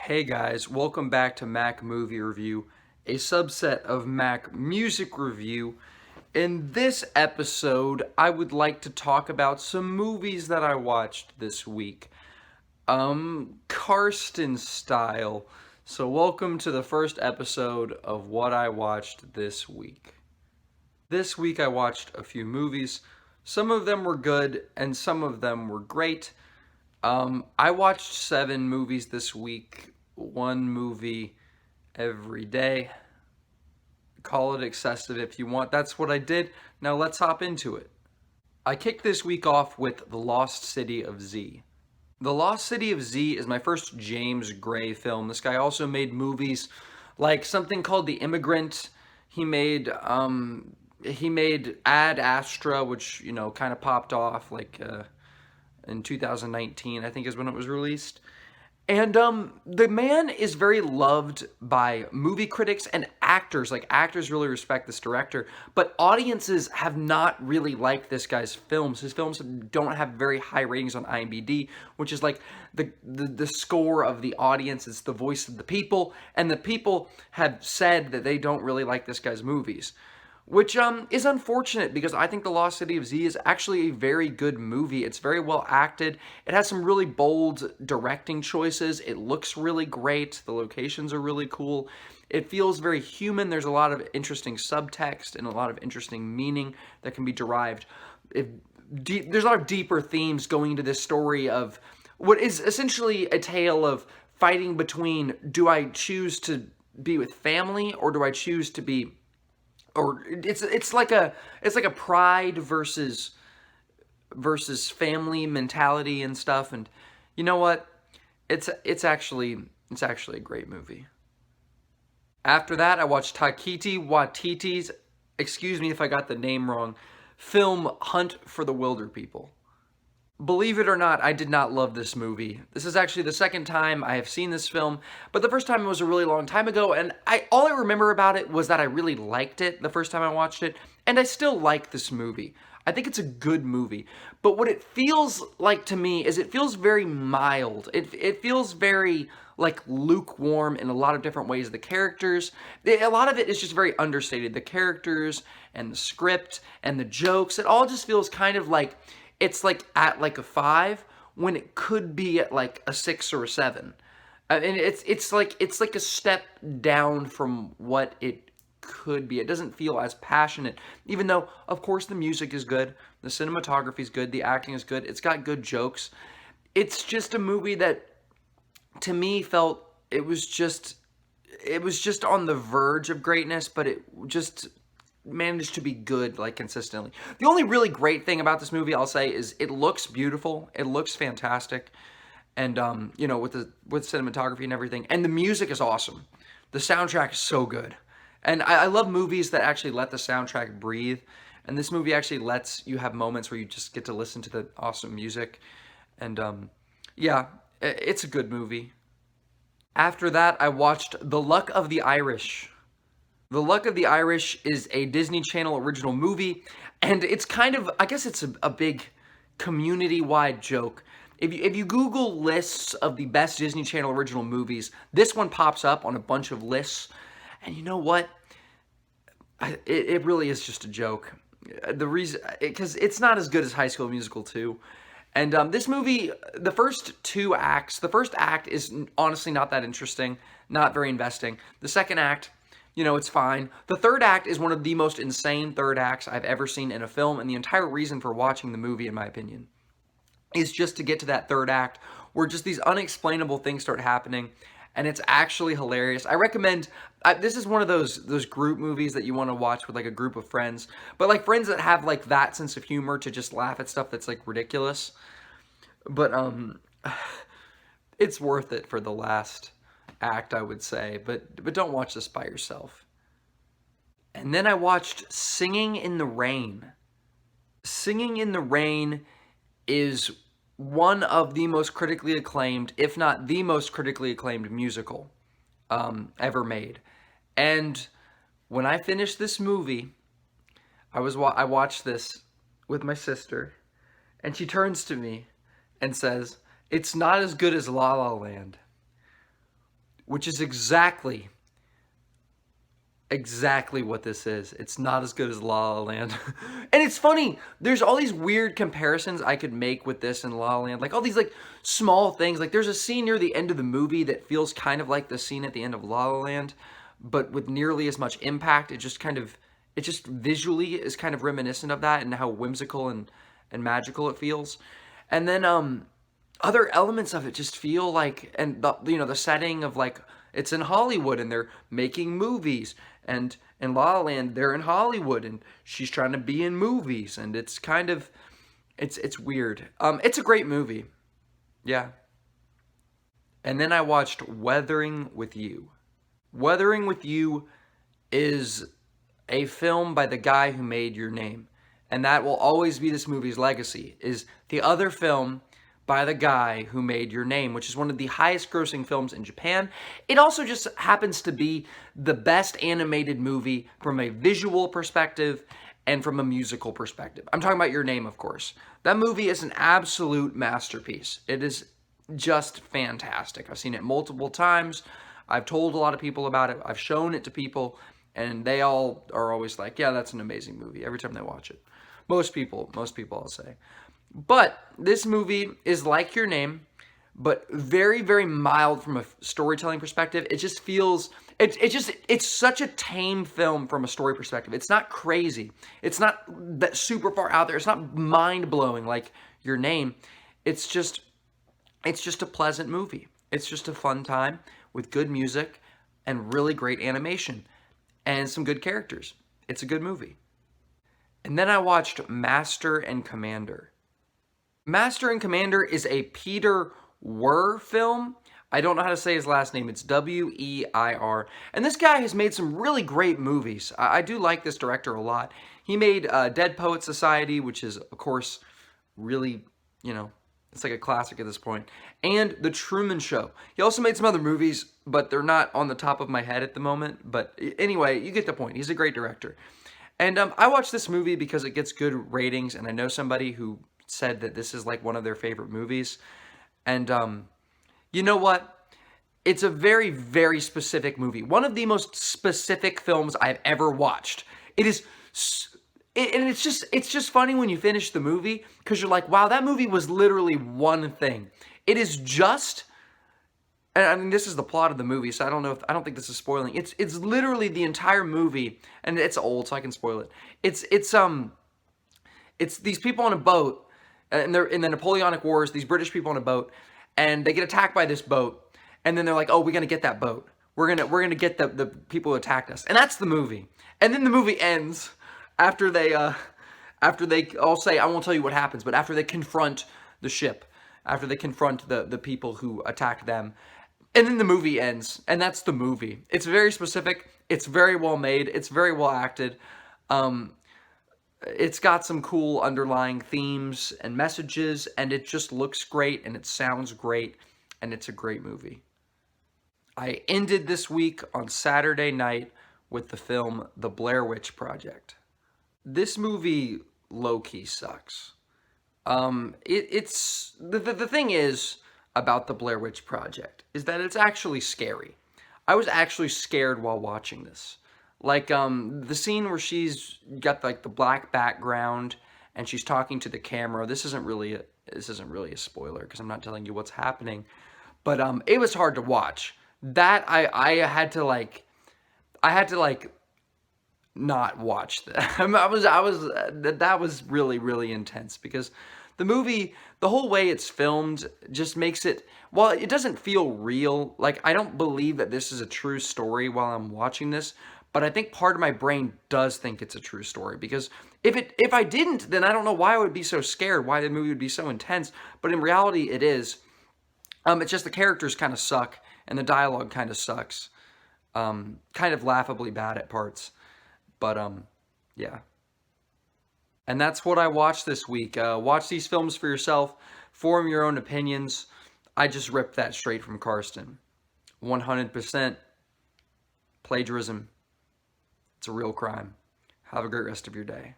Hey guys, welcome back to Mac Movie Review, a subset of Mac Music Review. In this episode, I would like to talk about some movies that I watched this week. Karsten style. So welcome to the first episode of what I watched this week. This week I watched a few movies. Some of them were good and some of them were great. I watched 7 movies this week, one movie every day. Call it excessive if you want. That's what I did. Now let's hop into it. I kicked this week off with The Lost City of Z. The Lost City of Z is my first James Gray film. This guy also made movies like something called The Immigrant. He made Ad Astra, which kind of popped off in 2019, I think is when it was released. And the man is very loved by movie critics and actors. Like, actors really respect this director, but audiences have not really liked this guy's films. His films don't have very high ratings on IMDb, which is like the score of the audience. It's the voice of the people, and the people have said that they don't really like this guy's movies, which is unfortunate because I think The Lost City of Z is actually a very good movie. It's very well acted. It has some really bold directing choices. It looks really great. The locations are really cool. It feels very human. There's a lot of interesting subtext and a lot of interesting meaning that can be derived. There's a lot of deeper themes going into this story of what is essentially a tale of fighting between, do I choose to be with family or do I choose to be, or it's like a pride versus family mentality and stuff. And you know what? It's actually a great movie. After that, I watched Taikiti Waititi's, excuse me if I got the name wrong, film Hunt for the Wilder People. Believe it or not, I did not love this movie. This is actually the second time I have seen this film, but the first time was a really long time ago, and all I remember about it was that I really liked it the first time I watched it, and I still like this movie. I think it's a good movie, but what it feels like to me is it feels very mild. It feels very like lukewarm in a lot of different ways. The characters, a lot of it is just very understated. The characters and the script and the jokes, it all just feels kind of like it's like at like a 5 when it could be at like a 6 or a 7. And it's like a step down from what it could be. It doesn't feel as passionate, even though of course the music is good, the cinematography is good, the acting is good, it's got good jokes. It's just a movie that to me felt it was just on the verge of greatness, but it just managed to be good like consistently. The only really great thing about this movie, I'll say, is it looks beautiful. It looks fantastic, and with cinematography and everything, and the music is awesome. The soundtrack is so good, and I love movies that actually let the soundtrack breathe. And this movie actually lets you have moments where you just get to listen to the awesome music, and yeah, it's a good movie. After that, I watched The Luck of the Irish. The Luck of the Irish is a Disney Channel original movie, and it's kind of, I guess it's a big community-wide joke. If you Google lists of the best Disney Channel original movies, this one pops up on a bunch of lists, and you know what? It really is just a joke. The reason, because it's not as good as High School Musical 2. And this movie, the first act is honestly not that interesting, not very investing. The second act, it's fine. The third act is one of the most insane third acts I've ever seen in a film, and the entire reason for watching the movie, in my opinion, is just to get to that third act where just these unexplainable things start happening, and it's actually hilarious. I recommend. This is one of those group movies that you want to watch with like a group of friends, but like friends that have like that sense of humor to just laugh at stuff that's like ridiculous. But it's worth it for the last act, I would say. But don't watch this by yourself. And then I watched Singing in the Rain. Singing in the Rain is one of the most critically acclaimed, if not the most critically acclaimed musical ever made. And when I finished this movie, I watched this with my sister, and she turns to me and says, "It's not as good as La La Land." which is exactly what this is. It's not as good as La La Land. And it's funny, there's all these weird comparisons I could make with this and La La Land. Like all these like small things. Like there's a scene near the end of the movie that feels kind of like the scene at the end of La La Land, but with nearly as much impact. It just visually is kind of reminiscent of that and how whimsical and magical it feels. And then other elements of it just feel like, and the setting of like, it's in Hollywood and they're making movies, and in La La Land they're in Hollywood and she's trying to be in movies, and it's kind of, it's weird. It's a great movie. Yeah. And then I watched Weathering with You. Weathering with You is a film by the guy who made Your Name. And that will always be this movie's legacy, is the other film by the guy who made Your Name, which is one of the highest grossing films in Japan. It also just happens to be the best animated movie from a visual perspective and from a musical perspective. I'm talking about Your Name, of course. That movie is an absolute masterpiece. It is just fantastic. I've seen it multiple times. I've told a lot of people about it. I've shown it to people, and they all are always like, yeah, that's an amazing movie every time they watch it. Most people I'll say. But this movie is like Your Name, but very, very mild from a storytelling perspective. It just feels, it's such a tame film from a story perspective. It's not crazy. It's not that super far out there. It's not mind-blowing like Your Name. It's just a pleasant movie. It's just a fun time with good music and really great animation and some good characters. It's a good movie. And then I watched Master and Commander. Master and Commander is a Peter Weir film. I don't know how to say his last name. It's W-E-I-R. And this guy has made some really great movies. I do like this director a lot. He made Dead Poets Society, which is, of course, really, it's like a classic at this point. And The Truman Show. He also made some other movies, but they're not on the top of my head at the moment. But anyway, you get the point. He's a great director. And I watched this movie because it gets good ratings, and I know somebody who said that this is like one of their favorite movies. And you know what? It's a very, very specific movie. One of the most specific films I've ever watched. It is, and it's just funny when you finish the movie, because you're like, wow, that movie was literally one thing. It is just, and I mean, this is the plot of the movie, so I don't think this is spoiling. It's literally the entire movie, and it's old, so I can spoil it. It's these people on a boat, and they're in the Napoleonic Wars. These British people on a boat, and they get attacked by this boat, and then they're like, "Oh, we're gonna get that boat. We're gonna get the people who attacked us." And that's the movie. And then the movie ends after they all say, "I won't tell you what happens," but after they confront the ship, after they confront the people who attacked them. And then the movie ends, and that's the movie. It's very specific. It's very well made. It's very well acted. It's got some cool underlying themes and messages, and it just looks great, and it sounds great, and it's a great movie. I ended this week on Saturday night with the film The Blair Witch Project. This movie low-key sucks. It's the thing is about the Blair Witch Project is that it's actually scary. I was actually scared while watching this. Like the scene where she's got like the black background and she's talking to the camera. This isn't really a spoiler because I'm not telling you what's happening. But it was hard to watch. That I had to like not watch that. That was really, really intense because the movie, the whole way it's filmed just makes it, while it doesn't feel real, like I don't believe that this is a true story while I'm watching this, but I think part of my brain does think it's a true story, because if I didn't, then I don't know why I would be so scared, why the movie would be so intense, but in reality it is. It's just the characters kind of suck, and the dialogue kind of sucks. Kind of laughably bad at parts, but yeah. And that's what I watched this week. Watch these films for yourself. Form your own opinions. I just ripped that straight from Karsten. 100% plagiarism. It's a real crime. Have a great rest of your day.